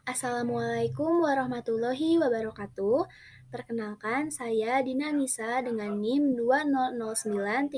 Assalamualaikum warahmatullahi wabarakatuh. Perkenalkan, saya Dina Nisa dengan NIM 2009378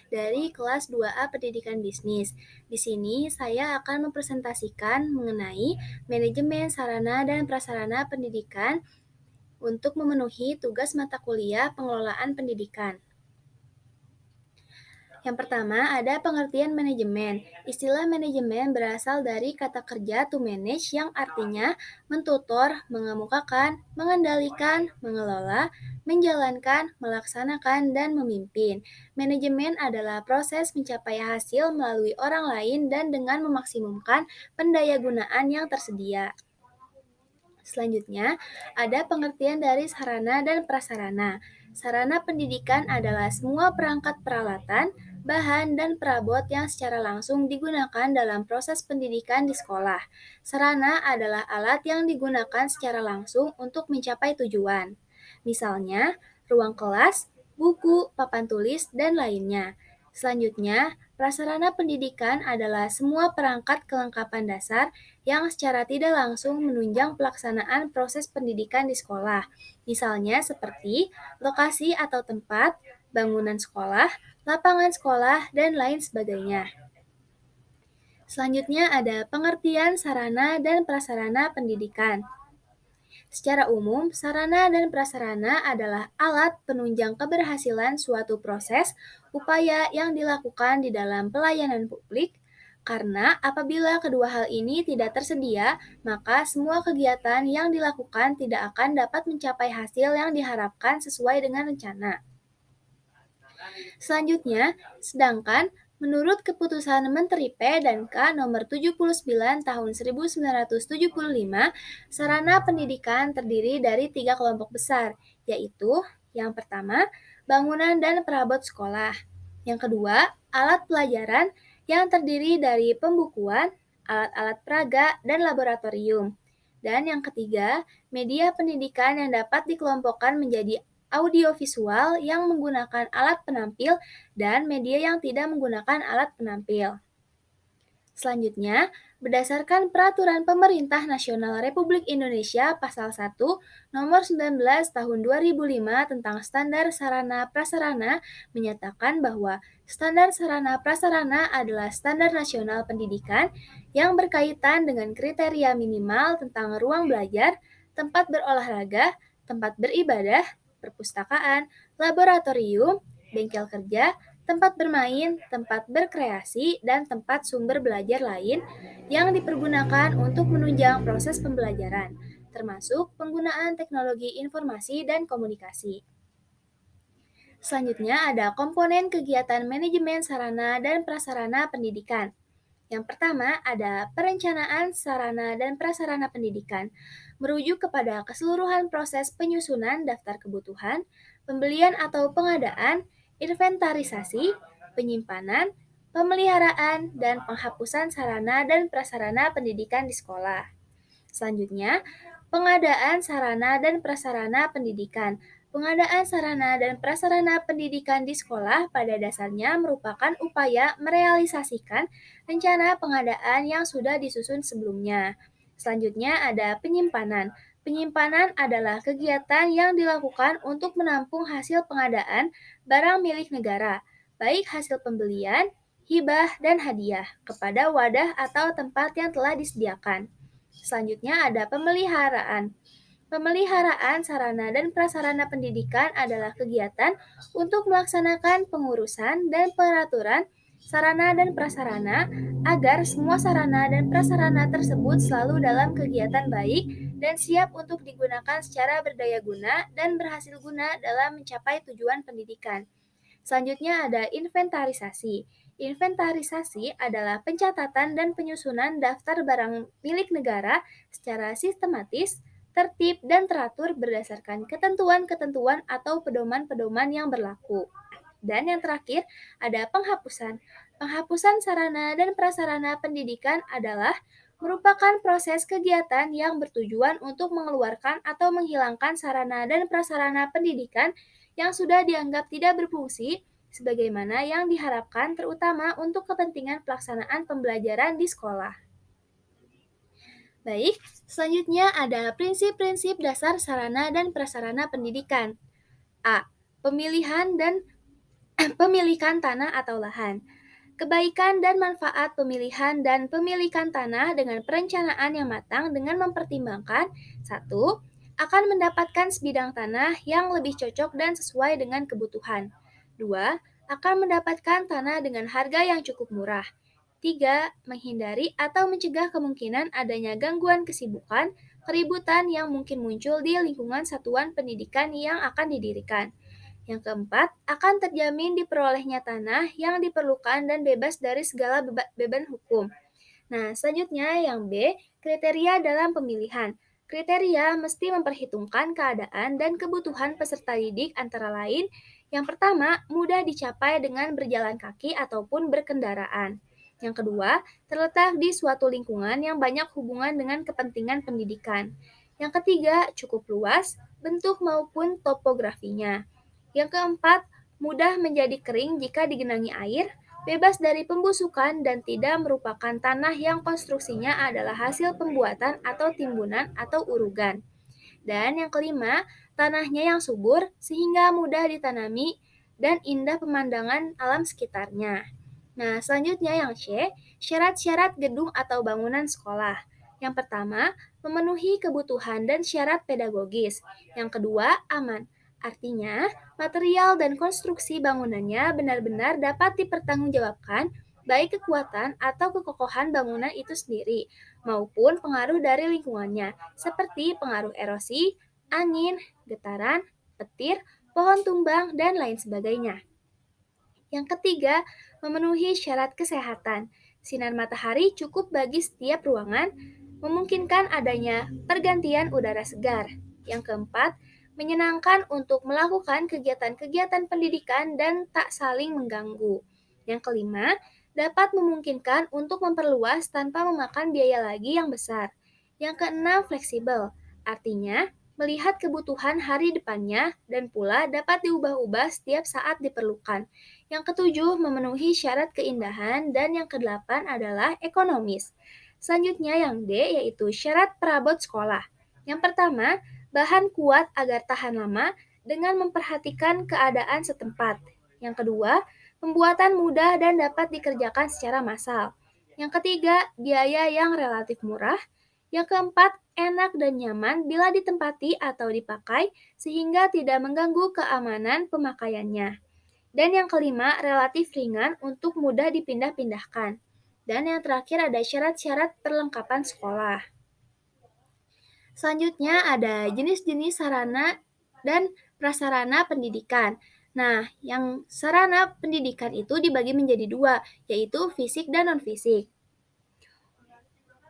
dari kelas 2A Pendidikan Bisnis. Di sini saya akan mempresentasikan mengenai manajemen sarana dan prasarana pendidikan untuk memenuhi tugas mata kuliah pengelolaan pendidikan. Yang pertama, ada pengertian manajemen. Istilah manajemen berasal dari kata kerja to manage yang artinya mentutor, mengemukakan, mengendalikan, mengelola, menjalankan, melaksanakan, dan memimpin. Manajemen adalah proses mencapai hasil melalui orang lain dan dengan memaksimumkan pendayagunaan yang tersedia. Selanjutnya, ada pengertian dari sarana dan prasarana. Sarana pendidikan adalah semua perangkat peralatan, bahan, dan perabot yang secara langsung digunakan dalam proses pendidikan di sekolah. Sarana adalah alat yang digunakan secara langsung untuk mencapai tujuan. Misalnya, ruang kelas, buku, papan tulis, dan lainnya. Selanjutnya, prasarana pendidikan adalah semua perangkat kelengkapan dasar yang secara tidak langsung menunjang pelaksanaan proses pendidikan di sekolah. Misalnya seperti lokasi atau tempat, bangunan sekolah, lapangan sekolah, dan lain sebagainya. Selanjutnya ada pengertian sarana dan prasarana pendidikan. Secara umum, sarana dan prasarana adalah alat penunjang keberhasilan suatu proses, upaya yang dilakukan di dalam pelayanan publik, karena apabila kedua hal ini tidak tersedia, maka semua kegiatan yang dilakukan tidak akan dapat mencapai hasil yang diharapkan sesuai dengan rencana. Selanjutnya, sedangkan menurut keputusan Menteri P dan K nomor 79 tahun 1975, sarana pendidikan terdiri dari 3 kelompok besar, yaitu yang pertama, bangunan dan perabot sekolah. Yang kedua, alat pelajaran yang terdiri dari pembukuan, alat-alat peraga, dan laboratorium. Dan yang ketiga, media pendidikan yang dapat dikelompokkan menjadi audiovisual yang menggunakan alat penampil dan media yang tidak menggunakan alat penampil. Selanjutnya, berdasarkan Peraturan Pemerintah Nasional Republik Indonesia Pasal 1 Nomor 19 Tahun 2005 tentang Standar Sarana Prasarana menyatakan bahwa standar sarana prasarana adalah standar nasional pendidikan yang berkaitan dengan kriteria minimal tentang ruang belajar, tempat berolahraga, tempat beribadah, perpustakaan, laboratorium, bengkel kerja, tempat bermain, tempat berkreasi, dan tempat sumber belajar lain yang dipergunakan untuk menunjang proses pembelajaran, termasuk penggunaan teknologi informasi dan komunikasi. Selanjutnya ada komponen kegiatan manajemen sarana dan prasarana pendidikan. Yang pertama ada perencanaan sarana dan prasarana pendidikan, merujuk kepada keseluruhan proses penyusunan daftar kebutuhan, pembelian atau pengadaan, inventarisasi, penyimpanan, pemeliharaan, dan penghapusan sarana dan prasarana pendidikan di sekolah. Selanjutnya, pengadaan sarana dan prasarana pendidikan. Pengadaan sarana dan prasarana pendidikan di sekolah pada dasarnya merupakan upaya merealisasikan rencana pengadaan yang sudah disusun sebelumnya. Selanjutnya ada penyimpanan. Penyimpanan adalah kegiatan yang dilakukan untuk menampung hasil pengadaan barang milik negara, baik hasil pembelian, hibah, dan hadiah, kepada wadah atau tempat yang telah disediakan. Selanjutnya ada pemeliharaan. Pemeliharaan sarana dan prasarana pendidikan adalah kegiatan untuk melaksanakan pengurusan dan peraturan sarana dan prasarana agar semua sarana dan prasarana tersebut selalu dalam kegiatan baik dan siap untuk digunakan secara berdaya guna dan berhasil guna dalam mencapai tujuan pendidikan. Selanjutnya ada inventarisasi. Inventarisasi adalah pencatatan dan penyusunan daftar barang milik negara secara sistematis, tertib, dan teratur berdasarkan ketentuan-ketentuan atau pedoman-pedoman yang berlaku. Dan yang terakhir, ada penghapusan. Penghapusan sarana dan prasarana pendidikan adalah merupakan proses kegiatan yang bertujuan untuk mengeluarkan atau menghilangkan sarana dan prasarana pendidikan yang sudah dianggap tidak berfungsi sebagaimana yang diharapkan terutama untuk kepentingan pelaksanaan pembelajaran di sekolah. Baik, selanjutnya ada prinsip-prinsip dasar sarana dan prasarana pendidikan. A. Pemilihan dan pemilikan tanah atau lahan. Kebaikan dan manfaat pemilihan dan pemilikan tanah dengan perencanaan yang matang dengan mempertimbangkan satu, akan mendapatkan sebidang tanah yang lebih cocok dan sesuai dengan kebutuhan. 2. Akan mendapatkan tanah dengan harga yang cukup murah. 3. Menghindari atau mencegah kemungkinan adanya gangguan kesibukan, keributan yang mungkin muncul di lingkungan satuan pendidikan yang akan didirikan. Yang keempat, akan terjamin diperolehnya tanah yang diperlukan dan bebas dari segala beban hukum. Nah, selanjutnya yang B, kriteria dalam pemilihan. Kriteria mesti memperhitungkan keadaan dan kebutuhan peserta didik antara lain. Yang pertama, mudah dicapai dengan berjalan kaki ataupun berkendaraan. Yang kedua, terletak di suatu lingkungan yang banyak hubungan dengan kepentingan pendidikan. Yang ketiga, cukup luas, bentuk maupun topografinya. Yang keempat, mudah menjadi kering jika digenangi air, bebas dari pembusukan dan tidak merupakan tanah yang konstruksinya adalah hasil pembuatan atau timbunan atau urugan. Dan yang kelima, tanahnya yang subur sehingga mudah ditanami dan indah pemandangan alam sekitarnya. Nah, selanjutnya yang C, syarat-syarat gedung atau bangunan sekolah. Yang pertama, memenuhi kebutuhan dan syarat pedagogis. Yang kedua, aman. Artinya, material dan konstruksi bangunannya benar-benar dapat dipertanggungjawabkan, baik kekuatan atau kekokohan bangunan itu sendiri, maupun pengaruh dari lingkungannya, seperti pengaruh erosi, angin, getaran, petir, pohon tumbang, dan lain sebagainya. Yang ketiga, memenuhi syarat kesehatan. Sinar matahari cukup bagi setiap ruangan, memungkinkan adanya pergantian udara segar. Yang keempat, menyenangkan untuk melakukan kegiatan-kegiatan pendidikan dan tak saling mengganggu. Yang kelima, dapat memungkinkan untuk memperluas tanpa memakan biaya lagi yang besar. Yang keenam, fleksibel. Artinya, melihat kebutuhan hari depannya dan pula dapat diubah-ubah setiap saat diperlukan. Yang ketujuh, memenuhi syarat keindahan, dan yang kedelapan adalah ekonomis. Selanjutnya yang D, yaitu syarat perabot sekolah. Yang pertama, bahan kuat agar tahan lama dengan memperhatikan keadaan setempat. Yang kedua, pembuatan mudah dan dapat dikerjakan secara massal. Yang ketiga, biaya yang relatif murah. Yang keempat, enak dan nyaman bila ditempati atau dipakai sehingga tidak mengganggu keamanan pemakaiannya. Dan yang kelima, relatif ringan untuk mudah dipindah-pindahkan. Dan yang terakhir ada syarat-syarat perlengkapan sekolah. Selanjutnya ada jenis-jenis sarana dan prasarana pendidikan. Nah, yang sarana pendidikan itu dibagi menjadi dua, yaitu fisik dan non-fisik.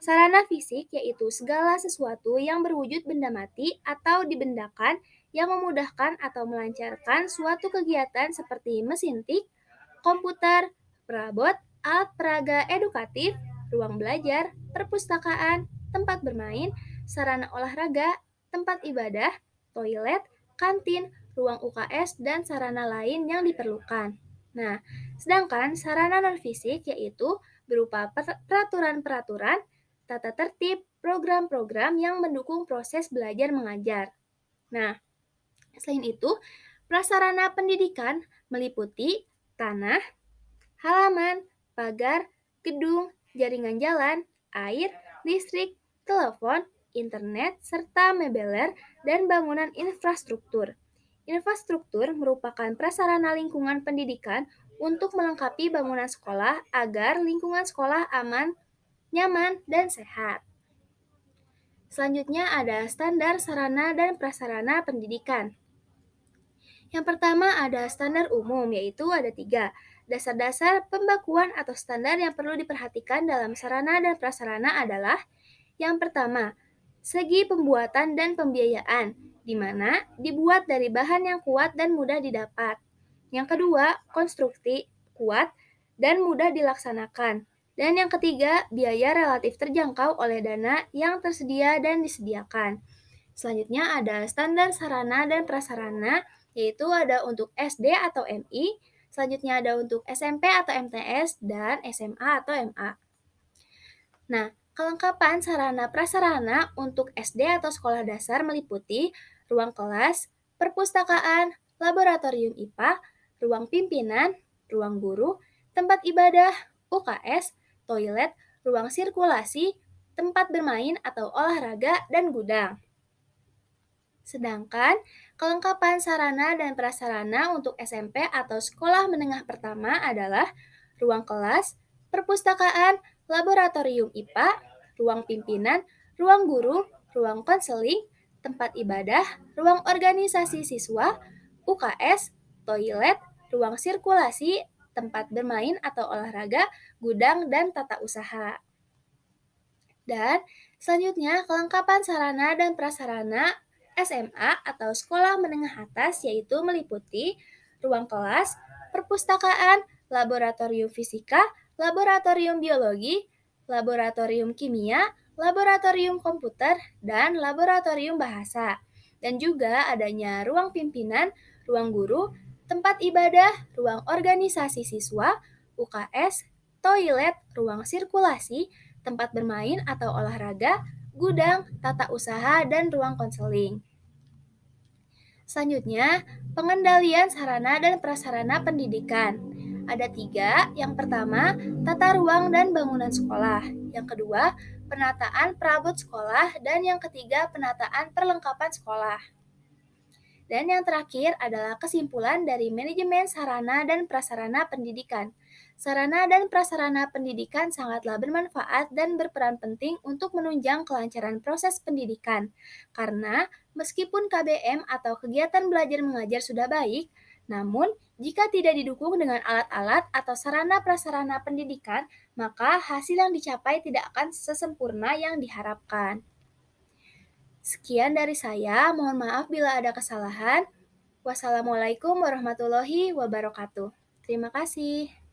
Sarana fisik yaitu segala sesuatu yang berwujud benda mati atau dibendakan yang memudahkan atau melancarkan suatu kegiatan seperti mesin tik, komputer, perabot, alat peraga edukatif, ruang belajar, perpustakaan, tempat bermain, sarana olahraga, tempat ibadah, toilet, kantin, ruang UKS, dan sarana lain yang diperlukan. Nah, sedangkan sarana non-fisik yaitu berupa peraturan-peraturan, tata tertib, program-program yang mendukung proses belajar mengajar. Nah, selain itu, prasarana pendidikan meliputi tanah, halaman, pagar, gedung, jaringan jalan, air, listrik, telepon, internet, serta mebeler dan bangunan infrastruktur. Infrastruktur merupakan prasarana lingkungan pendidikan untuk melengkapi bangunan sekolah agar lingkungan sekolah aman, nyaman, dan sehat. Selanjutnya ada standar sarana dan prasarana pendidikan. Yang pertama ada standar umum, yaitu ada 3. Dasar-dasar pembakuan atau standar yang perlu diperhatikan dalam sarana dan prasarana adalah yang pertama, segi pembuatan dan pembiayaan, di mana dibuat dari bahan yang kuat dan mudah didapat. Yang kedua, konstruksi kuat dan mudah dilaksanakan. Dan yang ketiga, biaya relatif terjangkau oleh dana yang tersedia dan disediakan. Selanjutnya ada standar sarana dan prasarana, yaitu ada untuk SD atau MI, selanjutnya ada untuk SMP atau MTS, dan SMA atau MA. Nah, Kelengkapan sarana prasarana untuk SD atau sekolah dasar meliputi ruang kelas, perpustakaan, laboratorium IPA, ruang pimpinan, ruang guru, tempat ibadah, UKS, toilet, ruang sirkulasi, tempat bermain atau olahraga, dan gudang. Sedangkan kelengkapan sarana dan prasarana untuk SMP atau sekolah menengah pertama adalah ruang kelas, perpustakaan, laboratorium IPA, ruang pimpinan, ruang guru, ruang konseling, tempat ibadah, ruang organisasi siswa, UKS, toilet, ruang sirkulasi, tempat bermain atau olahraga, gudang, dan tata usaha. Dan selanjutnya, kelengkapan sarana dan prasarana SMA atau sekolah menengah atas yaitu meliputi ruang kelas, perpustakaan, laboratorium fisika, laboratorium biologi, laboratorium kimia, laboratorium komputer, dan laboratorium bahasa. Dan juga adanya ruang pimpinan, ruang guru, tempat ibadah, ruang organisasi siswa, UKS, toilet, ruang sirkulasi, tempat bermain atau olahraga, gudang, tata usaha, dan ruang konseling. Selanjutnya, pengendalian sarana dan prasarana pendidikan. Ada tiga. Yang pertama, tata ruang dan bangunan sekolah. Yang kedua, penataan perabot sekolah. Dan yang ketiga, penataan perlengkapan sekolah. Dan yang terakhir adalah kesimpulan dari manajemen sarana dan prasarana pendidikan. Sarana dan prasarana pendidikan sangatlah bermanfaat dan berperan penting untuk menunjang kelancaran proses pendidikan. Karena meskipun KBM atau kegiatan belajar mengajar sudah baik, namun jika tidak didukung dengan alat-alat atau sarana prasarana pendidikan, maka hasil yang dicapai tidak akan sesempurna yang diharapkan. Sekian dari saya, mohon maaf bila ada kesalahan. Wassalamualaikum warahmatullahi wabarakatuh. Terima kasih.